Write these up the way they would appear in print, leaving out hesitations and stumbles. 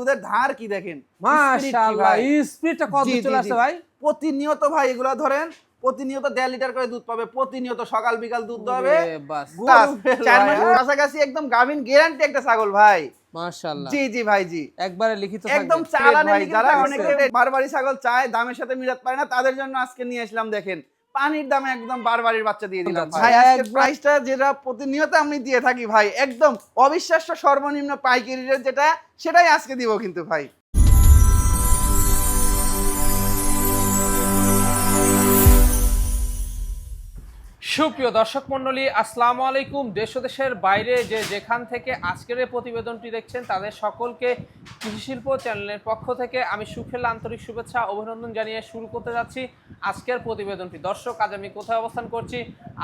দুধের ধার কি দেখেন, মাশাআল্লাহ স্পিডটা কত চলে আসছে ভাই। প্রতিনিয়ত ভাই এগুলা ধরেন প্রতিনিয়ত 1.5 লিটার করে দুধ পাবে, প্রতিনিয়ত সকাল বিকাল দুধ হবে। চার মাসের কাছাকাছি একদম গাভিন গ্যারান্টি একটা ছাগল ভাই। মাশাআল্লাহ জি জি ভাই জি, একবারে লিখিত থাকবে একদম চালানের লিখিত। যারা অনেকে বারবারি ছাগল চায়, দামের সাথে মিলাতে পারে না, তাদের জন্য আজকে নিয়ে আসলাম দেখেন পানির দামে একদম বারবারির বাচ্চা দিয়ে দিলাম ভাই। আজকে প্রাইসটা যেটা প্রতিনিয়ত আমি দিয়ে থাকি ভাই, একদম অবিশ্বাস্য সর্বনিম্ন পাইকারি রেট যেটা, সেটাই আজকে দিব কিন্তু ভাই। সুপ্রিয় দর্শক মণ্ডলী, আসসালামু আলাইকুম। দেশ ও দেশের বাইরে যে যেখান থেকে আজকের এই প্রতিবেদনটি দেখছেন, তাদের সকলকে কৃষি শিল্প চ্যানেলের পক্ষ থেকে আমি সুখের আন্তরিক শুভেচ্ছা অভিনন্দন জানিয়ে শুরু করতে যাচ্ছি আজকের প্রতিবেদনটি। দর্শক, আজ আমি কোথায় অবস্থান করছি?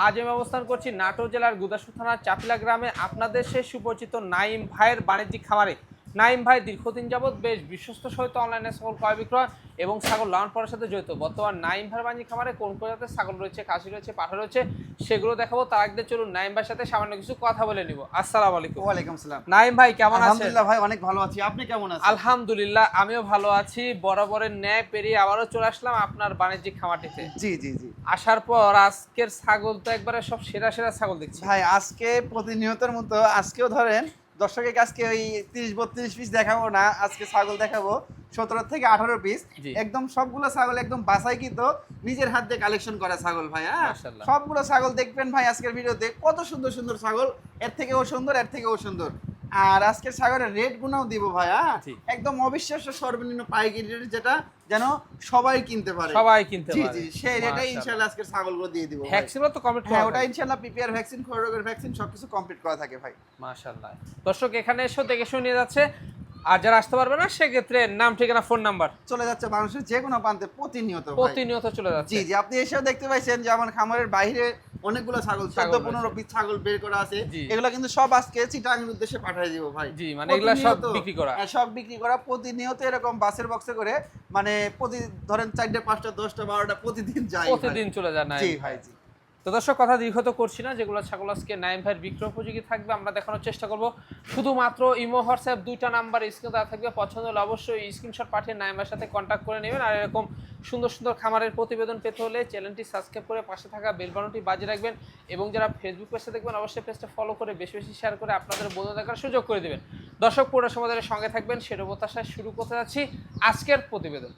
আজ আমি অবস্থান করছি নাটোর জেলার গুদাসপুর থানার চাপিলা গ্রামে, আপনাদের সেই সুপরিচিত নাইম ভাইয়ের বাণিজ্যিক খামারে। নাইম ভাই দীর্ঘদিন যাবৎ বেশ বিশ্বস্ত সহিত অনলাইনে ছাগল ক্রয় বিক্রয় এবং ছাগল লালন পালনের সাথে জড়িত। বর্তমান নাইম ভাইয়ের বাণিজ্যিক খামারে কোন প্রজাতির ছাগল রয়েছে, খাসি রয়েছে, পাঠা রয়েছে, সেগুলো দেখাবো। তার আগে চলুন নাইম ভাইয়ের সাথে সামান্য কিছু কথা বলে নিব। আসসালামু আলাইকুম। ওয়ালাইকুম আসসালাম। নাইম ভাই কেমন আছেন? আলহামদুলিল্লাহ ভাই, অনেক ভালো আছি। আপনি কেমন আছেন? আলহামদুলিল্লাহ আমিও ভালো আছি। বরাবরের ন্যায় পেরিয়ে আবারও চলে আসলাম আপনার বাণিজ্যিক খামারটিতে। জি জি জি। আসার পর আজকের ছাগল তো একবারে সব সেরা সেরা ছাগল দেখছি ভাই। আজকে প্রতিনিয়তের মতো আজকেও ধরেন দর্শকের আজকে ওই 30-32 পিস দেখাবো না, আজকে ছাগল দেখাবো 17 থেকে 18 পিস। একদম সবগুলো ছাগল একদম বাছাইকৃত, নিজের হাত দিয়ে কালেকশন করা ছাগল ভাই। হ্যাঁ, সবগুলো ছাগল দেখবেন ভাই আজকের ভিডিওতে। কত সুন্দর সুন্দর ছাগল, এর থেকেও সুন্দর, এর থেকেও সুন্দর। আর আজকের ছাগলের রেট গুনাও দিব ভাই। হ্যাঁ, একদম অবিশ্বাস্য সর্বনিম্ন পাইকারি রেট, যেটা যেন সবাই কিনতে পারে, সবাই কিনতে পারে। জি জি, সেই রেটে ইনশাআল্লাহ আজকের ছাগলগুলো দিয়ে দিব। ভ্যাকসিনও তো কমপ্লিট করা। হ্যাঁ, ওটা ইনশাআল্লাহ পিপিআর ভ্যাকসিন, খরগের ভ্যাকসিন সবকিছু কমপ্লিট করা থাকে ভাই। মাশাআল্লাহ। দর্শক এখানে এসে দেখে শুনে নিয়ে যাচ্ছে। আর যারা আসতে পারবে না, সেক্ষেত্রে নাম, ঠিকানা, ফোন নাম্বার চলে যাচ্ছে মানুষের যে কোনো প্রান্তে প্রতিনিয়ত চলে যাচ্ছে। জি জি, আপনি এসেও দেখতে পাইছেন যে আমার খামারের বাইরে অনেকগুলো ছাগল 14-15 পিস ছাগল বের করা আছে। এগুলো কিন্তু সব আজকে চিটাগাংয়ের উদ্দেশ্যে পাঠিয়ে দিব ভাই। জি, মানে এগুলা সব বিক্রি করা। হ্যাঁ, সব বিক্রি করা। প্রতিনিয়ত এরকম বাসের বক্সে করে, মানে প্রতি ধরেন 4টা 5টা 10টা 12টা প্রতিদিন যায়, প্রতিদিন চলে যায় না। জি ভাই জি। তো দর্শক, কথা দীর্ঘত করছি না, যেগুলো ছাগল আজকে নাইম ভাইয়ের বিক্রয় উপযোগী থাকবে আমরা দেখানোর চেষ্টা করব। শুধুমাত্র ইমো, হোয়াটসঅ্যাপ দুইটা নাম্বার স্ক্রিনে দেওয়া থাকবে। পছন্দ হলে অবশ্যই স্ক্রিনশট পাঠিয়ে নাইম ভাইয়ের সাথে কন্ট্যাক্ট করে নেবেন। আর এরকম সুন্দর সুন্দর খামারের প্রতিবেদন পেতে হলে চ্যানেলটি সাবস্ক্রাইব করে পাশে থাকা বেল বাটনটি বাজিয়ে রাখবেন। এবং যারা ফেসবুক পেজে দেখবেন, অবশ্যই পেজটা ফলো করে বেশি বেশি শেয়ার করে আপনাদের বন্ধু দেখার সুযোগ করে দেবেন। দর্শক, পুরো সমাজের সঙ্গে থাকবেন, সেটা প্রত্যাশায় শুরু করতে যাচ্ছি আজকের প্রতিবেদন।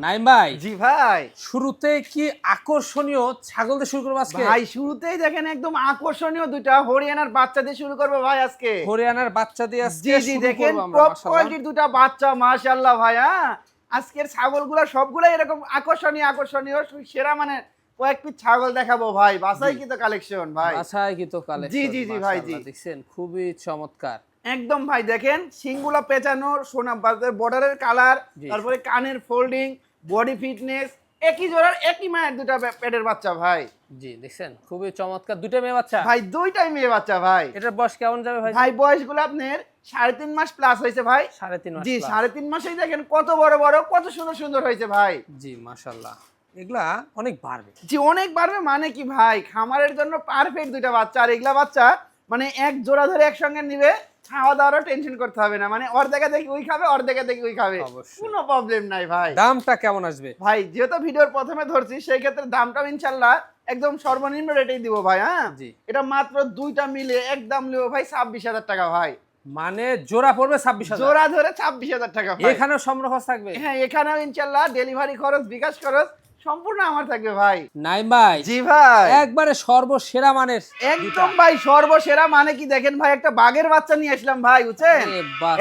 নাইম ভাই, জি ভাই, শুরুতে কি আকর্ষণীয় ছাগল দিয়ে শুরু করব আজকে? ভাই শুরুতেই দেখেন একদম আকর্ষণীয় দুইটা হরিয়ানার বাচ্চা দিয়ে শুরু করব ভাই আজকে। হরিয়ানার বাচ্চা দিয়ে আজকে জি জি, দেখেন টপ কোয়ালিটির দুটো বাচ্চা, মাশাআল্লাহ ভাই। হ্যাঁ, আজকের ছাগলগুলো সবগুলাই এরকম আকর্ষণীয় আকর্ষণীয় সেরা মানে কয়েক পিস ছাগল দেখাবো ভাই। বাছাইকৃত কালেকশন ভাই, বাছাইকৃত কালেকশন। জি জি জি ভাই জি, দেখছেন খুবই চমৎকার একদম ভাই। দেখেন সিংগুলা পেঁচানো, সোনা বর্ডারের কালার, তারপরে কানের ফোল্ডিং, বডি ফিটনেস, একই জোড়ার একই মায়ের দুটা পেটের বাচ্চা ভাই। জি, দেখছেন খুবই চমৎকার দুইটা মেয়ে বাচ্চা ভাই, দুইটাই মেয়ে বাচ্চা ভাই। এটার বয়স কেমন যাবে ভাই? ভাই বয়সগুলো আপনার 3.5 মাস প্লাস হয়েছে ভাই। 3.5 মাস? জি, 3.5 মাসেই দেখেন কত বড় বড়, কত সুন্দর সুন্দর হয়েছে ভাই। জি মাশাআল্লাহ, এগুলা অনেক বাড়বে। জি, অনেক বাড়বে মানে কি ভাই, খামারের জন্য পারফেক্ট দুইটা বাচ্চা। আর এগুলা বাচ্চা মানে এক জোড়া ধরে একসঙ্গে নিবে, খাওয়া দাওয়ারও টেনশন করতে হবে না। মানে অর্ধেকা দেখি ওই খাবে, অর্ধেকা দেখি ওই খাবে, কোনো প্রবলেম নাই ভাই। দামটা কেমন আসবে ভাই? যেহেতু ভিডিওর প্রথমে ধরছি, সেই ক্ষেত্রে দামটা ইনশাআল্লাহ একদম সর্বনিম্ন রেটেই দিব ভাই। হ্যাঁ, এটা মাত্র দুইটা মিলে একদম লিও ভাই 26,000 টাকা ভাই। মানে জোড়া পড়বে 26,000? জোড়া ধরে 26,000 টাকা ভাই। এখানেও সম্পূর্ণ খরচ থাকবে? হ্যাঁ, এখানেও ইনশাআল্লাহ ডেলিভারি খরচ, বিকাশ খরচ সম্পূর্ণ আমার থাকবে ভাই। নাইম ভাই, জি ভাই, একবারে সর্বসেরা মানের একদম ভাই সর্বসেরা। মানে কি দেখেন ভাই, একটা বাঘের বাচ্চা নিয়ে আসলাম ভাই, বুঝছেন?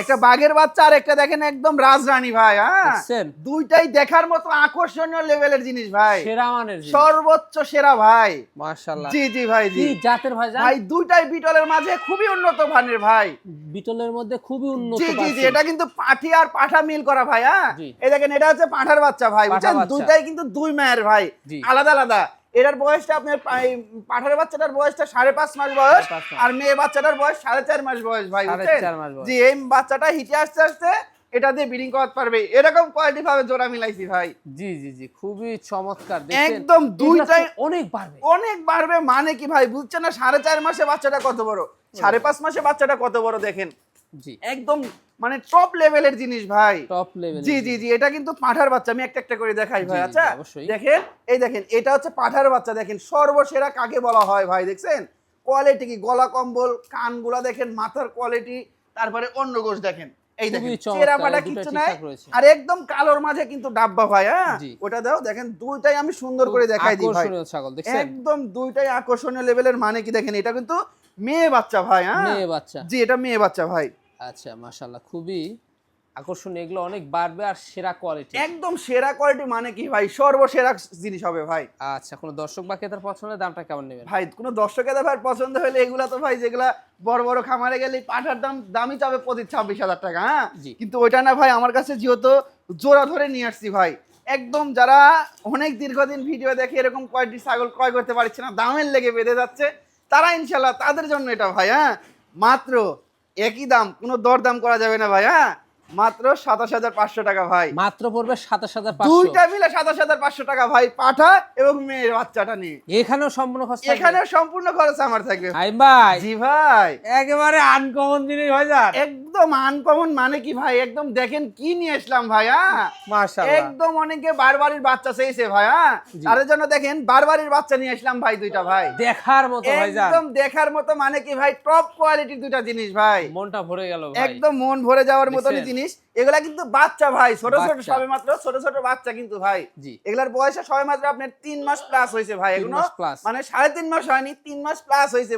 একটা বাঘের বাচ্চা, আর একটা দেখেন একদম রাজরানী ভাই। হ্যাঁ, দুইটাই দেখার মতো আকর্ষণীয় লেভেলের জিনিস ভাই, সেরা মানের, সর্বোচ্চ সেরা ভাই। মাশাআল্লাহ। জি জি ভাই জি। কি জাতের ভাই? ভাই দুইটাই বিটলের মাঝে খুবই উন্নত মানের ভাই। বিটলের মধ্যে খুবই উন্নত। জি জি জি, এটা কিন্তু পাঠি আর পাঠা মিল করা ভাই। হ্যাঁ, এই দেখেন এটা হচ্ছে পাঠার বাচ্চা ভাই, বুঝছেন? দুইটাই কিন্তু দুই মায়ের ভাই, আলাদা আলাদা। এটার বয়সটা আপনার পাঠার বাচ্চাটার বয়সটা 5.5 মাস বয়স, আর মেয়ে বাচ্চাটার বয়স 4.5 মাস বয়স ভাই, বুঝছেন? জি, এই বাচ্চাটা হিটে আসতে আসতে এটা দিয়ে ব্রিডিং করতে পারবে, এরকম কোয়ালিটি ভাবে জোড়া মিলাইছি ভাই। জি জি জি, খুবই চমৎকার। একদম দুইটাই অনেক বাড়বে, অনেক বাড়বে মানে কি ভাই, বুঝছেন না? 4.5 মাসে বাচ্চাটা কত বড়, 5.5 মাসে বাচ্চাটা কত বড় দেখেন। জি একদম মানে টপ লেভেলের জিনিস ভাই। Top level. জি জি জি, এটা কিন্তু পাঠার বাচ্চা, আমি একটা একটা করে দেখাই ভাই। জি, আচ্ছা জি, অবশ্যই। দেখেন, এই দেখেন এটা হচ্ছে পাঠার বাচ্চা, দেখেন সর্বসেরা কাকে বলা হয় ভাই, দেখছেন কোয়ালিটি কি, গলা কম্বল, কানগুলা দেখেন, মাথার কোয়ালিটি, তারপরে অন্য গোশ দেখেন, এই দেখেন খুবই চমৎকার, চেরা ফাটা এই দুটো কিচ্ছু নাই, ঠিকঠাক রয়েছে। আর একদম কালোর মাঝে কিন্তু ডাব্বা ভাই। হ্যাঁ জি। ওটা দাও, দেখেন দুইটাই আমি সুন্দর খুব করে দেখাই দিই ভাই, আকর্ষণীয় ছাগল দেখছেন? একদম দুইটাই আকর্ষণীয় লেভেলের। মানে কি দেখেন, এটা কিন্তু মেয়ে বাচ্চা ভাই। হ্যাঁ মেয়ে বাচ্চা। জি, এটা মেয়ে বাচ্চা ভাই। আচ্ছা মাশাআল্লাহ, খুবই আকর্ষণীয়, এগুলো অনেক বাড়বে আর সেরা কোয়ালিটি। একদম সেরা কোয়ালিটি, মানে কি ভাই সর্বসেরা জিনিস হবে ভাই। আচ্ছা, কোনো দর্শক বা ক্রেতার পছন্দের দামটা কেমন নেবেন? ভাই কোনো দর্শকের ভাই পছন্দ হলে এগুলা তো ভাই, যেগুলা বড় বড় খামারে গেলে পাঠার দামই চাবে প্রতি 26,000 টাকা। হ্যাঁ জি। কিন্তু ওইটা না ভাই, আমার কাছে যেহেতু জোড়া ধরে নিয়ে আসছি ভাই, একদম যারা অনেক দীর্ঘদিন ভিডিও দেখে এরকম কয়েকটি ছাগল ক্রয় করতে পারছে না, দামের লেগে বেঁধে যাচ্ছে, তারা ইনশাল্লাহ তাদের জন্য এটা ভাই। হ্যাঁ মাত্র একই দাম, কোনো দরদাম করা যাবে না ভাই। হ্যাঁ মাত্র 27,500 টাকা ভাই, মাত্র পড়বে 27,500। দুইটা মিলে 27,500 টাকা ভাই, পাঠা এবং মেয়ের বাচ্চাটা নিয়ে। এখানেও সম্পূর্ণ খরচ থাকবে? এখানে সম্পূর্ণ খরচ আমার থাকবে ভাই ভাই, জি ভাই, একেবারে আনকমন জিনিস হয়ে যান। একদম আনকমন। মানে কি ভাই, একদম দেখেন কি নিয়ে আসলাম ভাই। হ্যাঁ মাশাআল্লাহ, একদম অনেকে বারবারির বাচ্চা চাইছে ভাই। হ্যাঁ জি। তাদের জন্য দেখেন বারবারির বাচ্চা নিয়ে আসলাম ভাই, দুইটা ভাই দেখার মতো ভাই যান, একদম দেখার মতো। মানে কি ভাই টপ কোয়ালিটির দুইটা জিনিস ভাই, মনটা ভরে গেল ভাই। একদম মন ভরে যাওয়ার মতনই দেখছেন? জিনিস। এগুলা কিন্তু বাচ্চা ভাই, ছোট ছোট, বাচ্চা। সবে মাত্র ছোট ছোট বাচ্চা কিন্তু ভাই। জি। এগুলার বয়সে সবে মাত্র আপনার 3 মাস প্লাস হয়েছে ভাই, 3 এখনো মাস plus। মানে 3.5 মাস হয়নি, 3 মাস প্লাস হয়েছে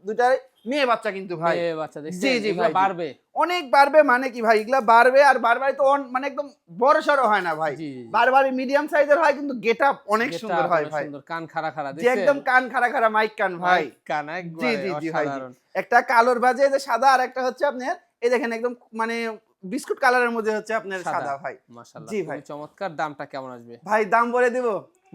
দুইটাই মেয়ে বাচ্চা কিন্তু ভাই। মেয়ে বাচ্চা দেখছেন? জি জি এগুলো ভাই, জি। বাড়বে। অনেক বাড়বে। মানে কি ভাই, এগুলা বাড়বে, আর বারবারই তো মানে একদম বড় সড়ো হয় না ভাই, জি, জি, জি। বারবারই মিডিয়াম সাইজের হয়, কিন্তু গেটআপ অনেক গেটটা সুন্দর হয় অনেক ভাই, সুন্দর, কান খাড়া খাড়া যে দেখছেন? একদম কান খাড়া খাড়া মাইক কান ভাই। কান জি একবারে জি জি ভাই, জি। অসাধারণ। একটা কালোর বাজে যে সাদা, আর একটা হচ্ছে আপনার এই দেখেন একদম মানে বিস্কুট কালারের মধ্যে হচ্ছে আপনার সাদা ভাই। মাশাআল্লাহ, জি ভাই। খুবই চমৎকার। দামটা কেমন আসবে? ভাই দাম বলে দিব,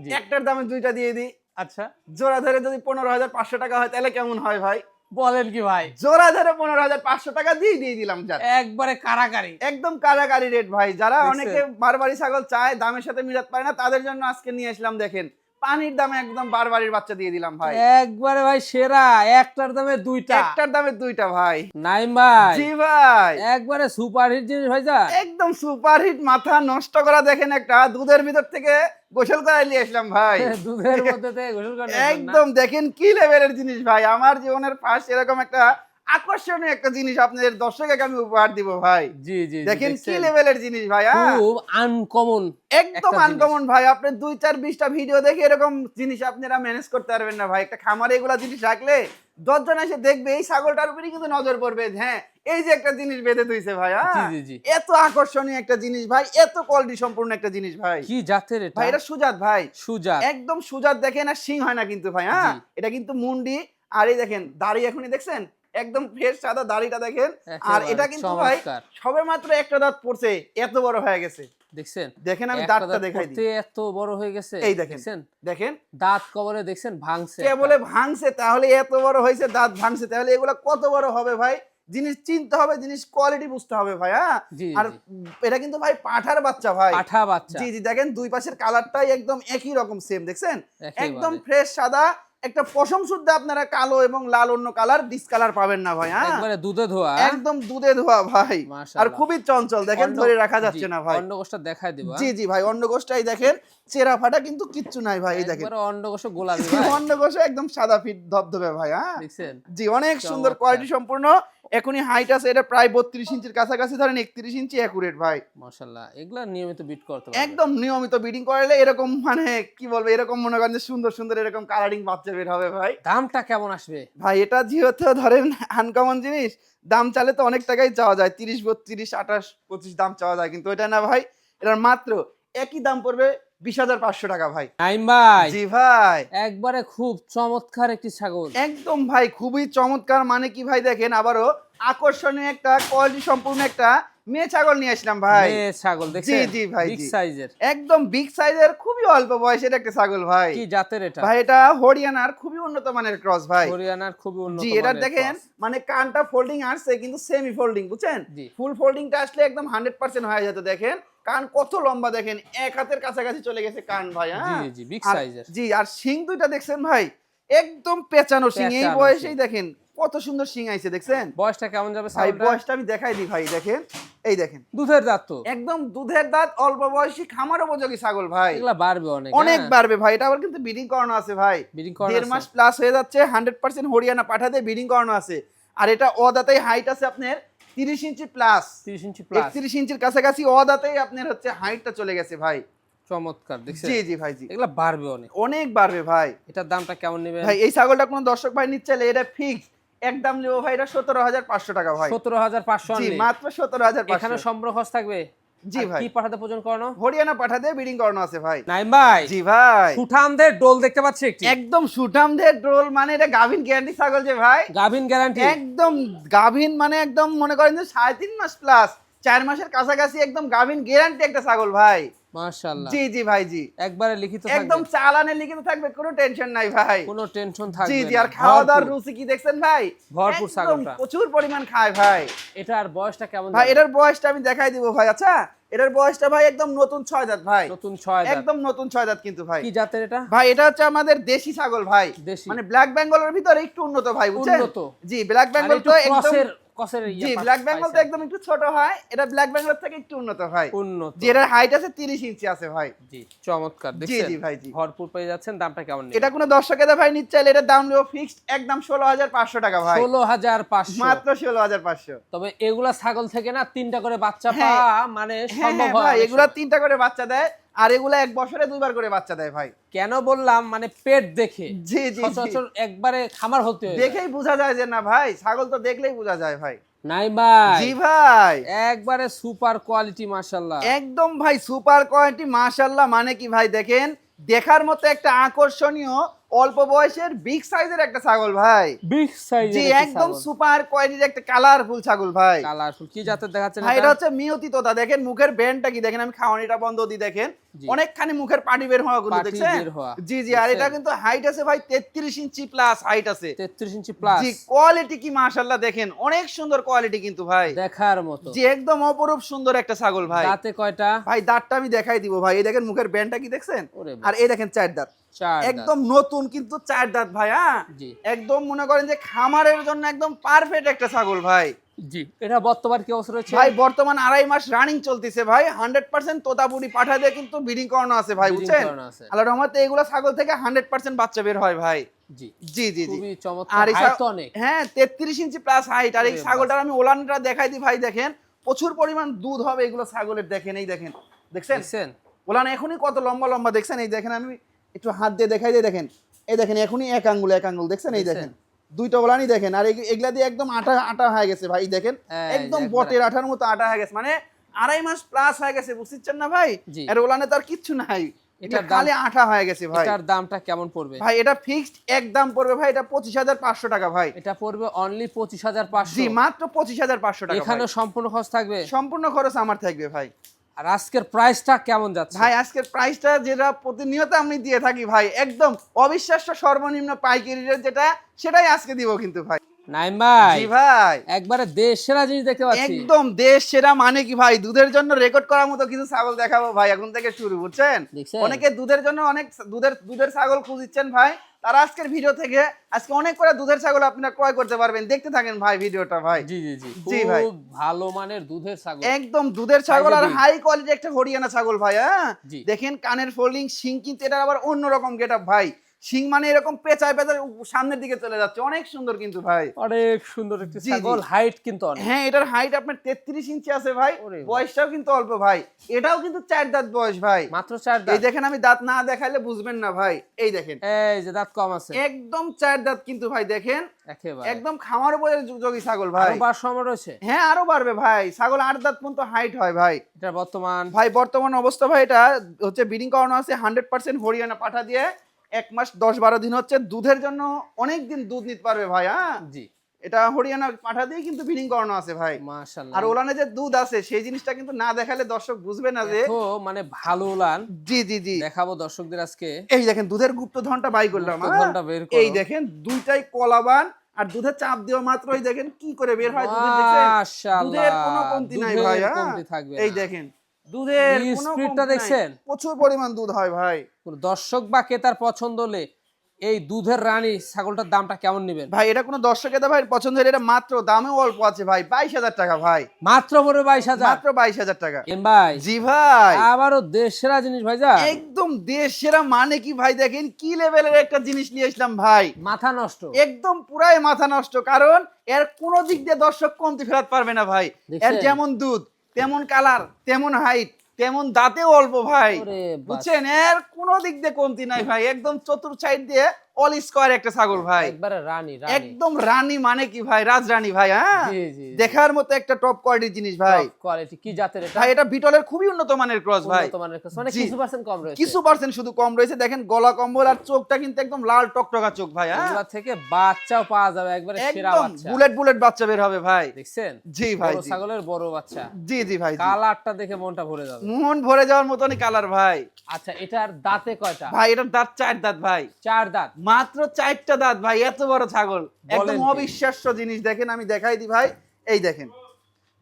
জি। একটার দামে দুইটা দিয়ে দিই। আচ্ছা, জোড়া ধরে যদি 15,500 টাকা হয় তাহলে কেমন হয় ভাই? বলেন কি ভাই? জোড়া ধরে 15,500 টাকা দিয়ে দিলাম যান, একবারে কারাকারি। একদম কারাকারি রেট ভাই। যারা দেখছেন? অনেকে বারবারি ছাগল চায়, দামের সাথে মিলাত পারে না, তাদের জন্য আজকে নিয়ে আসলাম দেখেন পানির দামে একদম বারবারির বাচ্চা দিয়ে দিলাম ভাই, একবারে ভাই সেরা, একটার দামে দুইটা। একটার দামে দুইটা ভাই। নাইম ভাই, জি ভাই, একবারে সুপার হিট জিনিস ভাই যা। একদম সুপারহিট, মাথা নষ্ট করা। দেখেন একটা দুধের ভিতর থেকে গোসল করাই নিয়ে আসলাম ভাই, দুধের মধ্যে থেকে গোসল করে নিয়ে আসবেন না? একদম দেখেন কি লেভেলের জিনিস ভাই। আমার জীবনের ফার্স্ট এরকম একটা আকর্ষণীয় একটা জিনিস আপনাদের দর্শককে আমি উপহার দিব ভাই। জি জি জি, দেখেন কি দেখছেন? লেভেলের জিনিস ভাই। হ্যাঁ খুব আনকমন। একদম একটা আনকমন ভাই। আপনি 2-4-20টা ভিডিও দেখে এরকম জিনিস আপনারা ম্যানেজ করতে পারবেন না ভাই। একটা খামারে এগুলা জিনিস রাখলে 10 জন এসে দেখবে, এই ছাগলটার উপরেই কিন্তু নজর পড়বে, হ্যাঁ এই যে একটা জিনিস বেঁধে দিয়েছে ভাই। জি হ্যাঁ জি জি। এত আকর্ষণীয় একটা জিনিস ভাই, এত কোয়ালিটি সম্পূর্ণ একটা জিনিস ভাই। কি জাতের এটা? ভাই এটা সুজাত ভাই, সুজাত। একদম সুজাত। দেখেন আর সিং হয় না কিন্তু ভাই। হ্যাঁ জি। এটা কিন্তু মুন্ডি, আর এই দেখেন দাড়ি এখনই দেখছেন, একদম ফ্রেশ সাদা দাড়িটা দেখেন। আর একেবারে এটা কিন্তু ভাই চমৎকার। সবে মাত্র একটা দাঁত পড়ছে, এত বড় হয়ে গেছে। দেখছেন? দেখেন আমি একটা দাঁতটা দাঁত দেখাই দিই, পড়তে এত বড় হয়ে গেছে। এই দেখেন, দেখছেন? দেখেন দাঁত কবরে দেখছেন ভাঙছে। কে বলে ভাঙছে, তাহলে এত বড় হয়েছে, দাঁত ভাঙছে, তাহলে এগুলো কত বড় হবে ভাই। জিনিস চিনতে হবে, জিনিস কোয়ালিটি বুঝতে হবে ভাই। হ্যাঁ জি, আর জি। এটা কিন্তু ভাই পাঠার বাচ্চা ভাই, পাঠা বাচ্চা। জি জি দেখেন দুই পাশের কালারটাই একদম একই রকম সেম, দেখছেন একেবারে। একদম ফ্রেশ সাদা। একটা পশম শুদ্ধ আপনারা কালো এবং লাল অন্য কালার ডিসকালার পাবেন না ভাই। হ্যাঁ একবারে দুধে ধোয়া। একদম দুধে ধোয়া ভাই, আর মাশাআল্লাহ। খুবই চঞ্চল। দেখেন ধরে রাখা যাচ্ছে না ভাই। অন্ডকোষটা দেখাই দিব। জি জি ভাই, অন্ডকোষটাই দেখেন, চেরা ফাটা কিন্তু কিচ্ছু নাই ভাই, এই দেখেন একবারে অন্ডকোষ গোলাপি ভাই। অন্ডকোষ একদম সাদা ফিট ধবধবে ভাই। হ্যাঁ দেখছেন? জি অনেক সুন্দর চমৎকার। কোয়ালিটি সম্পূর্ণ। এখনই হাইট আছে এটা প্রায় 32 ইঞ্চির কাছাকাছি, ধরেন 31 ইঞ্চি অ্যাকুরেট ভাই। মাশাআল্লাহ, এগুলা নিয়মিত বিট করতে পারবে। একদম নিয়মিত ব্রিডিং করলে এরকম মানে কি বলবো, এরকম মনে করেন যে সুন্দর সুন্দর এরকম কালারিং বাচ্চা বের হবে ভাই। দামটা কেমন আসবে? ভাই এটা যেহেতু ধরেন আনকমন জিনিস, দাম চালে তো অনেক টাকাই চাওয়া যায়, 30, 32, 28, 25 দাম চাওয়া যায়, কিন্তু এটা না ভাই, এটার মাত্র একই দাম পড়বে 20,500 টাকা ভাই। নাইম ভাই, জি ভাই, একবারে খুব চমৎকার একটি ছাগল। একদম ভাই খুবই চমৎকার। মানে কি ভাই দেখেন, আবারও আকর্ষণীয় একটা কোয়ালিটি সম্পূর্ণ একটা মেয়ে ছাগল নিয়ে আসলাম ভাই। মেয়ে ছাগল জি দেখছেন? জি ভাই, বিগ জি সাইজের। একদম বিগ সাইজের, খুবই অল্প বয়সের একটা ছাগল ভাই। কি জাতের এটা? ভাই এটা হরিয়ানার খুবই উন্নত মানের ক্রস ভাই। হরিয়ানার খুবই উন্নত জি মানের এটা দেখেন cross। মানে কানটা ফোল্ডিং আসছে, কিন্তু সেমি ফোল্ডিং, বুঝছেন? জি। ফুল ফোল্ডিংটা আসলে একদম 100% হয়ে যেত। দেখেন কান কত লম্বা, দেখেন এক হাতের কাছাকাছি চলে গেছে কান ভাই। জি হ্যাঁ জি, বিগ আর- সাইজের। জি আর শিং দুইটা দেখছেন ভাই, একদম পেঁচানো শিং। এই পেঁচানো বয়সেই শিং। দেখেন কত সুন্দর শিং আইছে দেখছেন? বয়সটা কেমন যাবে ভাই ছাগলটা? বয়সটা আমি দেখাই দিই ভাই, দেখেন এই দেখেন দুধের দাঁত তো একদম দুধের দাঁত, অল্প বয়সী খামার উপযোগী ছাগল ভাই। এগুলা বাড়বে অনেক, অনেক হ্যাঁ? বাড়বে ভাই। এটা আবার কিন্তু ব্রিডিং করানো আছে ভাই, ব্রিডিং করানো 1.5 আছে। মাস প্লাস হয়ে যাচ্ছে, 100% হরিয়ানা পাঠা দিয়ে ব্রিডিং করানো আছে। আর এটা অদাতেই হাইট আছে আপনার 30 ইঞ্চি প্লাস, 30 ইঞ্চি প্লাস, 31 ইঞ্চির কাছাকাছি অদাতেই আপনার হচ্ছে হাইটটা চলে গেছে ভাই। চমৎকার দেখছেন? জি জি ভাই জি, এগুলা বাড়বে অনেক। অনেক বাড়বে ভাই। এটার দামটা কেমন নেবেন? ভাই এই ছাগলটা কোনো দর্শক ভাই নিচ্ছে চাইলে এটা ফিক্স একদম নেবো ভাই, এটা 17,500 টাকা ভাই। 17,500 জি আনলে মাত্র 17,500। এখানে সম্পূর্ণ খরচ থাকবে। জি আর ভাই, কি পাঠাতে প্রয়োজন করানো? হরিয়ানা পাঠা দিয়ে ব্রিডিং করানো আছে ভাই। নাইম ভাই, জি ভাই, সুঠামদের ডোল দেখতে পাচ্ছি একটি, একদম সুঠামদের ড্রোল, মানে এটা গাভিন গ্যারান্টি ছাগল যে ভাই, গাভিন গ্যারান্টি। একদম গাভিন, মানে একদম মনে করেন যে 3.5 মাস প্লাস, 4 মাসের কাছাকাছি একদম গাভিন গ্যারান্টি একটা ছাগল ভাই। মাশাআল্লাহ, জি জি ভাই জি, একবারে লিখিত একদম থাকবে, চালানে লিখিত থাকবে, কোনো টেনশন নাই ভাই। কোনো টেনশন থাকবে জি না। জি, আর খাওয়া দাওয়ার ভরপুর। রুচি কি দেখছেন ভাই? ভরপুর একদম ছাগলটা। প্রচুর পরিমাণ খায় ভাই। এটার বয়সটা কেমন ভাই যাবে? এটার বয়সটা আমি দেখাই দিব ভাই। আচ্ছা, এটার বয়সটা ভাই একদম নতুন 6 দাঁত ভাই, নতুন 6 দাঁত। একদম নতুন 6 দাঁত কিন্তু ভাই। কি জাতের এটা? ভাই এটা হচ্ছে আমাদের দেশি ছাগল ভাই, দেশি। মানে ব্ল্যাক বেঙ্গলের ভিতরে একটু উন্নত ভাই, বুঝছেন? উন্নত। জি, ব্ল্যাক আর বেঙ্গল একটু তো একদম, ক্রসের জি ব্ল্যাক বেঙ্গল তো একদম একটু ছোট হয়, এটা ব্ল্যাক বেঙ্গলের থেকে একটু উন্নত ভাই। উন্নত। যে এটার হাইট আছে 30 ইঞ্চি আছে ভাই। জি, চমৎকার জি দেখছেন? জি ভাই জি, ভরপুর পেয়ে যাচ্ছেন। দামটা কেমন নেবেন? এটা কোনো দর্শকেরা ভাই নিচ্ছে চাইলে এটার দাম নেব ফিক্সড একদম 16,500 টাকা ভাই, 16,500 মাত্র 16,500। তবে এগুলা ছাগল থেকে না 3টা করে বাচ্চা হ্যাঁ। পাওয়া মানে হ্যাঁ সম্ভব হ্যাঁ হয় ভাই, অনেক এগুলা সময়। 3টা করে বাচ্চা দেয়, আর এগুলা এক বছরে 2বার করে বাচ্চা দেয় ভাই। কেন বললাম মানে পেট দেখে, জি জি জি, সচরাচর একবারে খামার হতে হয়। দেখেই বোঝা যায় যে না ভাই, ছাগল তো দেখলেই বোঝা যায় ভাই। নাই ভাই, জি ভাই, একবারে সুপার কোয়ালিটি মাশাআল্লাহ। একদম ভাই সুপার কোয়ালিটি মাশাআল্লাহ। মানে কি ভাই, দেখেন দেখার মতো একটা আকর্ষণীয় অল্প বয়সের বিগ সাইজের একটা ছাগল ভাই। বিগ সাইজের জি একদম সুপার কোয়ালিটির একটা কালারফুল ছাগল ভাই। কালারফুল। কি জাতের দেখাচ্ছেন ভাই এটা? এটা হচ্ছে মিয়তি তোতা, দেখেন মুখের ব্যান্ডটা কি দেখেন, আমি খাওয়ানিটা বন্ধ দিই দেখেন, জি। অনেকখানি মুখের পাটি বের হওয়া গুলো পাটি দেখছেন? বের হওয়া। জি জি, আর এটা কিন্তু হাইট আছে ভাই 33 ইঞ্চি প্লাস হাইট আছে। 33 ইঞ্চি প্লাস। জি, কোয়ালিটি কি মাশাআল্লাহ, দেখেন অনেক সুন্দর কোয়ালিটি কিন্তু ভাই, দেখার মতো। জি একদম অপরূপ সুন্দর একটা ছাগল ভাই। দাঁতে কয়টা? ভাই দাঁতটা আমি দেখাই দিব ভাই, এই দেখেন মুখের ব্যান্ডটা কি দেখছেন, ওরে বাবা। আর এই দেখেন 4 দাঁত, 4 একদম নতুন কিন্তু 4 দাঁত ভাই। হ্যাঁ, জি একদম মনে করেন যে খামারের জন্য একদম পারফেক্ট একটা ছাগল ভাই। জি। এটা বর্তমান কি অবস্থা রয়েছে? ভাই বর্তমান 2.5 মাস রানিং চলতেছে ভাই, 100% তোতাপুরি পাঠা দিয়ে কিন্তু ব্রিডিং করানো আছে ভাই, Breeding বুঝছেন? করানো আছে। আল্লাহর রহমতে এগুলো ছাগল থেকে 100% বাচ্চা বের হয় ভাই। জি জি জি জি, খুবই আর চমৎকার। এই হাইট তো অনেক। হ্যাঁ 33 ইঞ্চি প্লাস হাইট। আর এই ওরে ছাগলটার আমি ওলানটা দেখাই দিই ভাই, দেখেন প্রচুর পরিমাণ দুধ হবে এগুলো ছাগলের, দেখেন এই দেখেন, দেখছেন দেখছেন? ওলান এখনই কত লম্বা লম্বা, দেখছেন? এই দেখেন আমি একটু হাত দিয়ে দেখাই দিই, দেখেন এই দেখেন এখনই এক আঙ্গুল দেখছেন? এই দেখেন দুইটা ওলানই দেখেন, আর এগুলা দিয়ে একদম আটা আটা হয়ে গেছে ভাই, দেখেন এই একদম যে একবারে। বটের আঠার মতো আটা হয়ে গেছে, মানে 2.5 মাস প্লাস হয়ে গেছে, বুঝছেন না ভাই? জি। আর ওলানে তো আর কিচ্ছু নাই, এটা এটার দাম- খালি আঠা হয়ে গেছে ভাই। এটার দামটা কেমন পড়বে? ভাই এটা ফিক্সড এক দাম পড়বে ভাই, এটা 25,500 টাকা ভাই। এটা পড়বে অনলি 25,500। জি মাত্র 25,500 টাকা এখানে ভাই। সম্পূর্ণ খরচ থাকবে। সম্পূর্ণ খরচ আমার থাকবে ভাই। আর আজকের প্রাইসটা কেমন যাচ্ছে? ভাই আজকের প্রাইসটা যেটা প্রতিনিয়ত আমি দিয়ে থাকি ভাই, একদম অবিশ্বাস্য সর্বনিম্ন পাইকারি রেট যেটা, সেটাই আজকে দিব কিন্তু ভাই। নাইম ভাই, জি ভাই, একবারে দেশ সেরা জিনিস দেখতে পাচ্ছি। একদম দেশ সেরা। মানে কি ভাই, দুধের জন্য রেকর্ড করার মতো কিছু ছাগল দেখাবো ভাই এখন থেকে শুরু, বুঝছেন? দেখছেন? অনেকে দুধের জন্য অনেক দুধের ছাগল খুঁজছেন ভাই, তারা আজকের ভিডিও থেকে আজকে অনেক করে দুধের ছাগল আপনারা ক্রয় করতে পারবেন। দেখতে থাকেন ভাই ভিডিওটা ভাই। জি জি জি, জি ভাই, খুব ভালো মানের দুধের ছাগল। একদম দুধের ছাগল আর High হাই কোয়ালিটি একটা হরিয়ানা ছাগল ভাই। হ্যাঁ জি। দেখেন কানের ফোল্ডিং, শিং কিন্তু এটা আবার অন্যরকম গেটআপ ভাই, শিং মানে এরকম পেঁচায় পেঁচায় সামনের দিকে চলে যাচ্ছে, অনেক সুন্দর কিন্তু ভাই। অনেক সুন্দর একটি জি, জি। ছাগল, হাইট কিন্তু অনেক। হ্যাঁ এটার হাইট আপনার 33 ইঞ্চি আছে ভাই, ওরে বাবা। বয়সটাও কিন্তু অল্প ভাই, এটাও কিন্তু 4 দাঁত বয়স ভাই। মাত্র 4 এই দাঁত। দেখেন আমি দাঁত না দেখাইলে বুঝবেন না ভাই, এই দেখেন এই যে দাঁত কম আছে একদম 4 দাঁত কিন্তু ভাই, দেখেন একেবারে। একদম খামার উপরে যোগী ছাগল ভাই। আরো 12 সময় রয়েছে। হ্যাঁ আরো বাড়বে ভাই, ছাগল 8 দাঁত পর্যন্ত হাইট হয় ভাই। এটা বর্তমান ভাই বর্তমান অবস্থা ভাই, এটা হচ্ছে ব্রিডিং করানো আছে 100% হরিয়ানা পাঠা দিয়ে, 1 মাস 10-12 দিন হচ্ছে, দুধের জন্য অনেক দিন দুধ নিতে পারবে ভাই। হ্যাঁ জি এটা হরিয়ানা পাঠা দিয়ে কিন্তু ব্রিডিং করানো আছে ভাই। মাশাআল্লাহ। আর ওলানে যে দুধ আছে সেই জিনিসটা কিন্তু না দেখালে দর্শক বুঝবে না যে, এত মানে ভালো উলান জি জি জি, দেখাবো দর্শকদের আজকে। এই দেখেন দুধের গুপ্তধনটা বাই করলাম। গুপ্তধনটা বের করো। এই দেখেন দুইটাই কলাবান, আর দুধের চাপ দেওয়া মাত্রই দেখেন কি করে বের হয় দুধের, দেখছেন? মাশাআল্লাহ, দুধের কোনো কমতি নাই দুধের ভাই। কমতি থাকবে এই না। দেখেন দুধের এই কোনো স্পিডটা কমতি নাই। দেখছেন? প্রচুর পরিমাণ দুধ হয় ভাই। কোন দর্শক বা ক্রেতার পছন্দ হলে এই দুধের রানী ছাগলটার দামটা কেমন নেবেন? ভাই এটা কোনো দর্শকের ভাই পছন্দ হলে এটা মাত্র দামেও অল্প আছে ভাই, 22,000 টাকা ভাই, মাত্র পড়বে 22,000? মাত্র 22,000 টাকা। ভাই জি ভাই, আবারও দেশ সেরা জিনিস ভাই, যা একদম দেশ সেরা মানে কি ভাই, দেখেন কি লেভেলের একটা জিনিস নিয়ে আসলাম ভাই, মাথা নষ্ট, একদম পুরাই মাথা নষ্ট। কারণ এর কোন দিক দিয়ে দর্শক কমতি ফেরাত পারবে না ভাই। এর দেখছেন? যেমন দুধ, তেমন কালার, তেমন হাইট, তেমন দাঁতেও অল্প ভাই, ওরে বাস। বুঝছেন, এর কোনো দিক দিয়ে কমতি নাই ভাই, একদম চতুর সাইড দিয়ে অল স্কয়ার একটা ছাগল ভাই, একবারে রানী রানী, একদম রানী মানে কি ভাই, রাজরানী ভাই। হ্যাঁ, জি, জি, জি। দেখার মতো একটা টপ কোয়ালিটির জিনিস ভাই। কোয়ালিটি কি জাতের এটা? ভাই এটা বিটলের খুবই উন্নত মানের ক্রস ভাই, উন্নত মানের কাছে, মানে জি। কিছু পার্সেন্ট কম রয়েছে, কিছু পার্সেন্ট শুধু কম রয়েছে। দেখেন গলা কম্বল আর চোখটা কিন্তু একদম লাল টকটকা চোখ ভাই। হ্যাঁ, এগুলা থেকে বাচ্চাও পাওয়া যাবে, একবারে সেরা একদম বাচ্চা, বুলেট বুলেট বাচ্চা বের হবে ভাই। দেখছেন? জি ভাই, বড় জি। ছাগলের বড় বাচ্চা, জি জি ভাই, জি। কালারটা দেখে মনটা ভরে যাবে। মন ভরে যাওয়ার মতনই কালার ভাই। আচ্ছা, এটার দাঁতে কয়টা? ভাই এটার দাঁত 4 দাঁত ভাই, 4 দাঁত, মাত্র 4টা দাঁত ভাই, এত বড় ছাগল, একদম কি? অবিশ্বাস্য জিনিস। দেখেন আমি দেখাই দিই ভাই, এই দেখেন,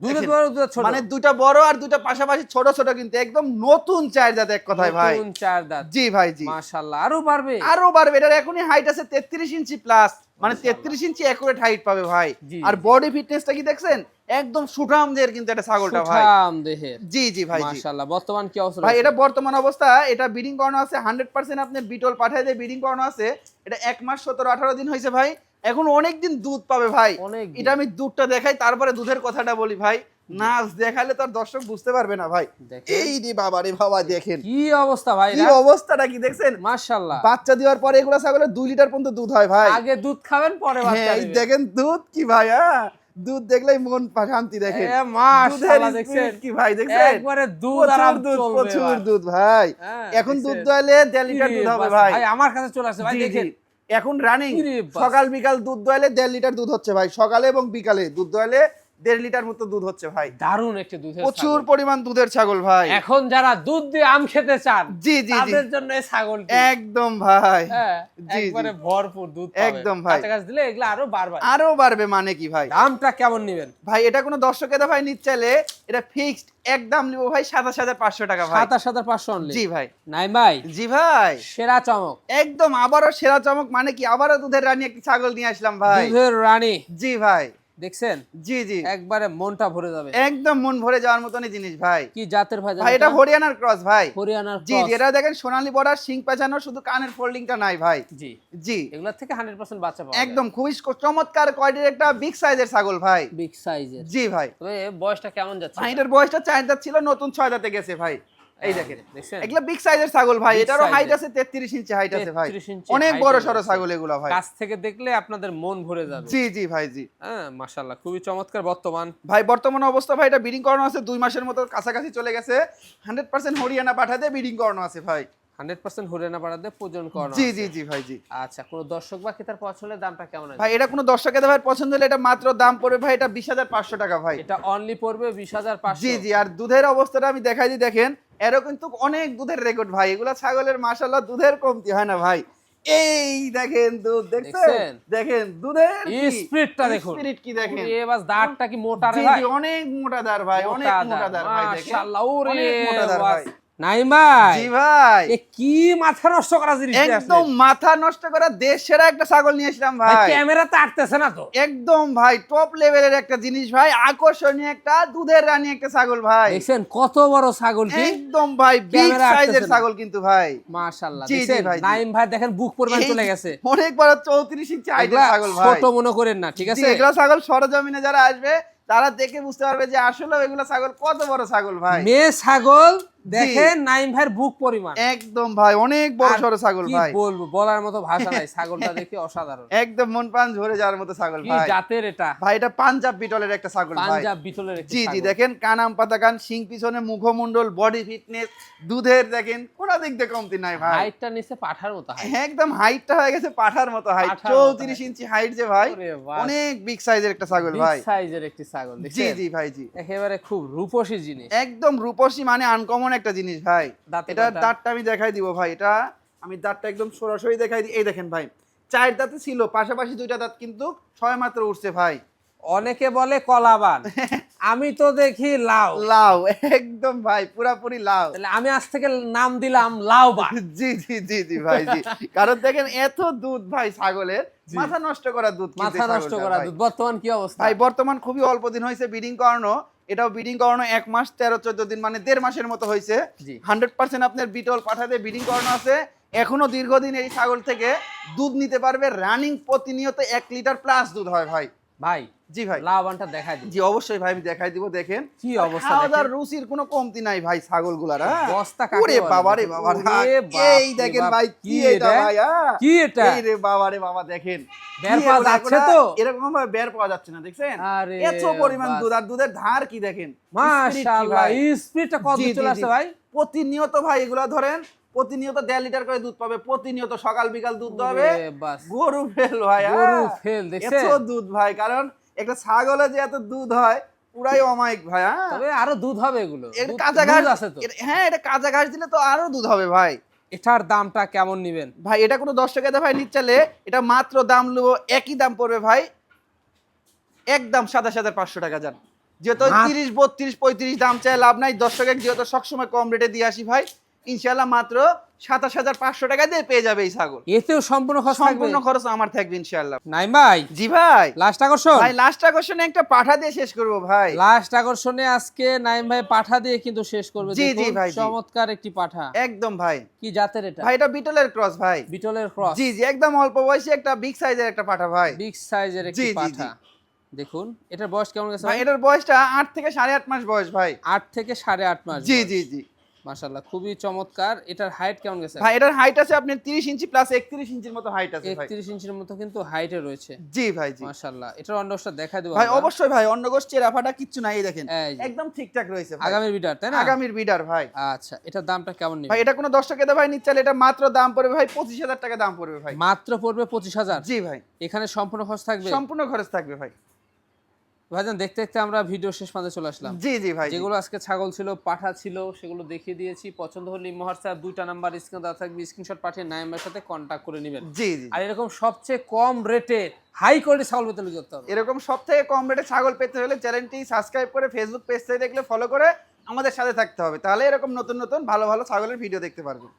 দুধে দেখেন। বড় দুধে ছোট, মানে দুটা বড় আর দুটা পাশাপাশি ছোট ছোট, কিন্তু একদম নতুন 4 দাঁত এক কথায় ভাই। নতুন 4 দাঁত, জি ভাই, জি। মাশাআল্লাহ, আরো বাড়বে, আরো বাড়বে, এটার এখনই হাইট আছে 33 ইঞ্চি প্লাস, মানে 33 ইঞ্চি একুরেট হাইট পাবে ভাই। জি, আর বডি ফিটনেসটা কি দেখছেন, একদম সুঠামদের কিন্তু এটা ছাগলটা ভাই। সুঠাম দেহের, জি জি ভাই, জি। মাশাআল্লাহ। বর্তমান কি অবস্থা ভাই রয়েছে? এটা বর্তমান অবস্থা, এটা ব্রিডিং করানো আছে 100%, আপনি বিটল পাঠায় দিয়ে ব্রিডিং করানো আছে। এটা 1 মাস 17-18 দিন হয়েছে ভাই, এখন অনেক দিন দুধ পাবে ভাই। অনেক দিন। এটা আমি দুধটা দেখাই, তারপরে দুধের কথাটা বলি ভাই, নাচ দেখালে তো আর দর্শক বুঝতে পারবে না ভাই। দেখেন। এই রে বাবা রে বাবা, দেখেন কি অবস্থা ভাই, কি অবস্থাটা কি দেখছেন। মাশাআল্লাহ। বাচ্চা দেওয়ার পরে এগুলা ছাগলের 2 লিটার পর্যন্ত দুধ হয় ভাই। আগে দুধ খাবেন, পরে বাচ্চা হ্যাঁ, এই দিবেন। দেখেন দুধ কি ভাই, হ্যাঁ দুধ দেখলেই মন শান্তি। দেখেন এ মাশাআল্লাহ, দুধের দেখছেন? speed কি ভাই, দেখছেন একবারে দুধ আরাম চলবে প্রচুর ভাই। দুধ ভাই। হ্যাঁ, এখন দেখছেন? দুধ দোয়ালে 1.5 লিটার দুধ হবে ভাই। ভাই আমার কাছে চলে আসছে ভাই, জি, জি। দেখেন এখন রানিং ইরে বাস। সকাল বিকাল দুধ দোয়ালে 1.5 লিটার দুধ হচ্ছে ভাই, সকালে এবং বিকালে দুধ দোয়ালে 1.5 লিটার মতো দুধ হচ্ছে ভাই। দারুণ একটা দুধের প্রচুর ছাগল। পরিমাণ দুধের ছাগল ভাই। এখন যারা দুধ দিয়ে আম খেতে চান, জি জি জি, তাদের জন্য এই ছাগলটি একদম ভাই। হ্যাঁ, জি, একবারে জি। ভরপুর দুধ পাবে। একদম ভাই। কাছাকাছি দিলে এগুলো আরো বাড়বে। আরো বাড়বে মানে কি ভাই। দামটা কেমন নেবেন? ভাই এটা কোনো দর্শকের ভাই নিতে চাইলে এটা ফিক্সড একদম নিব ভাই 27,500 টাকা ভাই। 27,500 অনলি। জি ভাই, নাই ভাই, জি ভাই, সেরা চমক, একদম আবারও সেরা চমক মানে কি, আবারও দুধের রানী একটি ছাগল নিয়ে আসলাম ভাই। দুধের রানী, জি ভাই, দেখছেন? জি জি, একবারে মনটা ভরে যাবে। একদম মন ভরে যাওয়ার মতনই জিনিস ভাই। কি জাতের ভাই? ভাই এটা হরিয়ানার ক্রস ভাই। হরিয়ানার জি জি, এটা দেখেন সোনালী বর্ডার, শিং পেঁচানো, শুধু কানের ফোল্ডিংটা নাই ভাই। জি, জি, এগুলা থেকে 100% বাচ্চা পাওয়া একদম খুবই চমৎকার কোয়ালিটির একটা বিগ সাইজের ছাগল ভাই। বিগ সাইজের। জি ভাই, তবে বয়সটা কেমন যাচ্ছে? ভাই এটার বয়সটা 4 দাঁত ছিল, নতুন 6 দাঁতে গেছে ভাই। এই দেখেন, দেখছেন? এগুলা বিগ সাইজের ছাগল ভাই, Big এটারও হাইট size-এর। আছে 33 ইঞ্চি হাইট আছে ভাই, 33 ইঞ্চি অনেক height বড় এর সড়ো রয়েছে। ছাগল এগুলা ভাই। কাছ থেকে দেখলে আপনাদের মন ভরে যাবে। জি জি ভাই, জি হ্যাঁ, মাশাআল্লাহ, খুবই চমৎকার। বর্তমান ভাই বর্তমান অবস্থা ভাই, এটা ব্রিডিং করানো আছে 2 মাসের মতো কাছাকাছি চলে গেছে। 100% হরিয়ানা পাঠাতে ব্রিডিং করানো আছে ভাই। 100% হরিয়ানা পাড়াতে প্রজনন করানো জি আছে। জি জি ভাই, জি আচ্ছা, কোন দর্শক বা ক্রেতার পছন্দের দামটা কেমন আছে? ভাই এটা কোনো দর্শকের ভাই পছন্দ হলে এটা মাত্র দাম পড়বে ভাই, এটা 20,500 টাকা ভাই। এটা অনলি পড়বে 20,500। জি জি, আর দুধের অবস্থাটা আমি দেখাই দিই, দেখেন এরও কিন্তু অনেক দুধের রেকর্ড ভাই। এগুলা ছাগলের মাশাআল্লাহ দুধের কমতি হয় না ভাই। এই দেখেন দুধ, দেখছেন? দেখছেন? দেখেন দুধের স্পিডটা দেখুন, স্পিরিট কি দেখেন। এ বাস দাঁতটা কি মোটা রে জি ভাই? জি, অনেক মোটা দার ভাই, অনেক মোটা দার ভাই, দেখেন মাশাআল্লাহ, ওরে অনেক মোটা দার বাস। ভাই। নাইম ভাই, জি ভাই, এ কি মাথা নষ্ট করা জিনিস নিয়ে আসলেন? একদম মাথা নষ্ট করা দেশ সেরা একটা ছাগল নিয়ে আসলাম ভাই, ভাই। ক্যামেরাতে আটতেছে না তো? একদম ভাই টপ লেভেলের একটা জিনিস ভাই, আকর্ষণীয় একটা দুধের রানী একটা ছাগল ভাই। দেখছেন কত বড় ছাগলটি? একদম ভাই বিগ ক্যামেরা সাইজের আটতেছে না। ছাগল কিন্তু ভাই। মাশাআল্লাহ, জি, জি দেখছেন? ভাই, জি। নাইম ভাই দেখেন বুক পরিমাণ এই চলে গেছে। অনেক বড় 34 ইঞ্চি হাইটের এগুলা ছাগল ভাই। ছোট মনে করেন না, ঠিক জি, আছে? এগুলা ছাগল সরজমিনে যারা আসবে তারা দেখে বুঝতে পারবে যে আসলে এগুলা ছাগল কত বড় ছাগল ভাই। মেয়ে ছাগল দেখেন নাইম ভাইয়ের বুক পরিমাণ। একদম ভাই অনেক বড় আর সরো ছাগল কি ভাই। বলবো, বলার মতো ভাষা নাই, ছাগলটা দেখে অসাধারণ। একদম মন প্রাণ ঝরে যাওয়ার মতো ছাগল কি ভাই। জাতের এটা? ভাই এটা পাঞ্জাব বিটলের একটা ছাগল ভাই। পাঞ্জাব বিটলের একটি জি জি, ছাগল। দেখেন কান আম পাতা কান, শিং পিছনে, মুখমণ্ডল, বডি ফিটনেস, দুধের দেখেন কোন দিক দিয়ে কমতি নাই ভাই। হাইটটা নিচে পাঠার মতো হাইট। একদম হাইটটা হয়ে গেছে পাঠার মতো হাইট, পাঠার মতো 34 ইঞ্চি হাইট যে ভাই, ওরে বাস। অনেক বিগ সাইজের একটা ছাগল বিগ ভাই। সাইজের একটি ছাগল, জি দেখছেন? জি ভাই, জি একেবারে খুব রূপসী জিনিস। একদম রূপসী মানে আনকমন একটা জিনিস ভাই। দাঁতে এটা কয়টা? দাঁতটা আমি দেখাই দিব ভাই, এটা আমি দাঁতটা একদম সরাসরি দেখাই দিই। এই দেখেন ভাই, 4 দাঁতে ছিল, পাশাপাশি 2টা দাঁত কিন্তু ছয় মাত্র উঠছে ভাই। অনেকে বলে কলাবান, আমি তো দেখি লাউ। লাউ একদম ভাই, পুরাপুরি লাউ। তাহলে আমি আজ থেকে নাম দিলাম লাউবান। জি জি জি জি ভাই জি। কারণ দেখেন এত দুধ ভাই ছাগলের, মাথা নষ্ট করা দুধ। মাথা নষ্ট করা দুধ। বর্তমান কি অবস্থা ভাই? বর্তমান খুবই অল্প দিন হয়েছে ব্রিডিং করানো। এটাও ব্রিডিং করানো 1 মাস 13-14 দিন, মানে 1.5 মাসের মতো হয়েছে। 100% আপনার বিটল পাঠা দিয়ে ব্রিডিং করানো আছে। এখনো দীর্ঘদিন এই ছাগল থেকে দুধ নিতে পারবে। রানিং প্রতিনিয়ত 1 লিটার প্লাস দুধ হয় ভাই। ভাই জি ভাই, লাউবানটা দেখাই দিন। জি অবশ্যই ভাই, আমি দেখাই দিব। দেখেন কি অবস্থা, খাওয়া দাওয়ার রুচির কোনো কমতি নাই ভাই ছাগলগুলার। বস্তা কাকে ওরে বলে? বাবা রে বাবা, ওরে বাপ এই রে দেখেন বাপ, ভাই, কি কি এটা এটা? ভাই? কি এটা? এই রে বাবা রে বাবা, দেখেন বের কি পাওয়া এগুলা? যাচ্ছে তো? এরকম ভাবে বের পাওয়া যাচ্ছে না, দেখছেন? আরে এত পরিমাণ বাস। দুধ, আর দুধের ধার কি দেখেন, মাশাআল্লাহ, ভাই। স্পিডটা কত জি, জি, চলে আসছে জি। ভাই? প্রতিনিয়ত ভাই এগুলা ধরেন প্রতিনিয়ত 1.5 লিটার করে দুধ পাবে, প্রতিনিয়ত সকাল বিকাল দুধ হবে। ওরে বাস। গরু ফেল ভাই, গরু ফেল, দেখছেন? এত দুধ ভাই, কারণ একটা ছাগলে যে এত দুধ হয় পুরাই অমায়িক ভাই। তবে আরো দুধ হবে এগুলো। এটা দুধ- কাঁচা দুধ ঘাস আছে তো। হ্যাঁ, এটা কাঁচা ঘাস দিলে তো আরো দুধ হবে ভাই। এটার দামটা কেমন নিবেন? ভাই এটা কোনো দর্শকের ভাই নিচ্ছালে এটা মাত্র দাম নেবো, একই দাম পড়বে ভাই, একদম 27,500 টাকা। যান যেহেতু 30, 32, 35 দাম চাই লাভ নাই। দর্শকের যেহেতু সবসময় কম রেটে দিয়ে আসি ভাই, ইনশাল্লাহ মাত্র 27,500 টাকা দিয়ে পেয়ে যাবে এই ছাগল। এতেও সম্পূর্ণ খরচ থাকবে? সম্পূর্ণ খরচ আমার থাকবে ইনশাল্লাহ। নাই ভাই, জি ভাই। লাস্ট আকর্ষণ? ভাই লাস্ট আকর্ষণে একটা পাঠা দিয়ে শেষ করব ভাই। লাস্ট আকর্ষণে আজকে নাইম ভাই পাঠা দিয়ে কিন্তু শেষ করবে। জি, জি দেখুন, ভাই, জি। চমৎকার একটি পাঠা। একদম ভাই। কি জাতের এটা? ভাই এটা বিটলের ক্রস ভাই। বিটলের ক্রস। জি জি, একদম অল্প বয়সী একটা বিগ সাইজের একটা পাঠা ভাই। বিগ সাইজের জি, একটি জি, জি। পাঠা। দেখুন এটার বয়স কেমন গেছে ভাই ভাই? এটার বয়সটা 8 থেকে 8.5 মাস বয়স ভাই। 8 থেকে 8.5 মাস। জি জি জি। মাশাআল্লাহ, খুবই চমৎকার। এটার হাইট কেমন গেছে? ভাই এটার হাইট আছে আপনার 30 ইঞ্চি প্লাস 31 ইঞ্চির মতো হাইট আছে ভাই। 31 ইঞ্চির মতো কিন্তু হাইটে রয়েছে। জি ভাই জি। মাশাআল্লাহ, এটার অন্ডকোষটা দেখাই দেব ভাই আমরা। অবশ্যই ভাই, অন্য গোষ্ঠীর আফাটা কিচ্ছু নাই, এই দেখেন এই যে। একদম ঠিকঠাক রয়েছে ভাই। আগামীর বিটার, তাই না? আগামীর বিডার ভাই। আচ্ছা, এটার দামটা কেমন নিবে? ভাই এটা কোনো দর্শকের ভাই নিচ্ছালে এটা মাত্র দাম পড়বে ভাই 25,000 টাকা দাম পড়বে ভাই। মাত্র পড়বে 25,000? জি ভাই, এখানে সম্পূর্ণ খরচ থাকবে? সম্পূর্ণ খরচ থাকবে ভাই। ভাইজান দেখতে দেখতে আমরা ভিডিও শেষ পর্যন্ত চলে আসলাম। জি জি ভাই জি। যেগুলো আজকে ছাগল ছিল, পাঠা ছিল, সেগুলো দেখিয়ে দিয়েছি। পছন্দ হলে ইমো হোয়াটসঅ্যাপ 2টা নাম্বার স্ক্রিনে দেওয়া থাকবে, স্ক্রিনশট পাঠিয়ে নাইমের সাথে কন্ট্যাক্ট করে নেবেন। জি জি। আর এরকম সবচেয়ে কম রেটে হাই কোয়ালিটি ছাগল পেতে হলে কি করতে হবে? এরকম সবথেকে কম রেটে ছাগল পেতে হলে চ্যানেলটি সাবস্ক্রাইব করে ফেসবুক পেজ থেকে দেখলে ফলো করে আমাদের সাথে থাকতে হবে, তাহলে এরকম নতুন নতুন ভালো ভালো ছাগলের ভিডিও দেখতে পারবেন।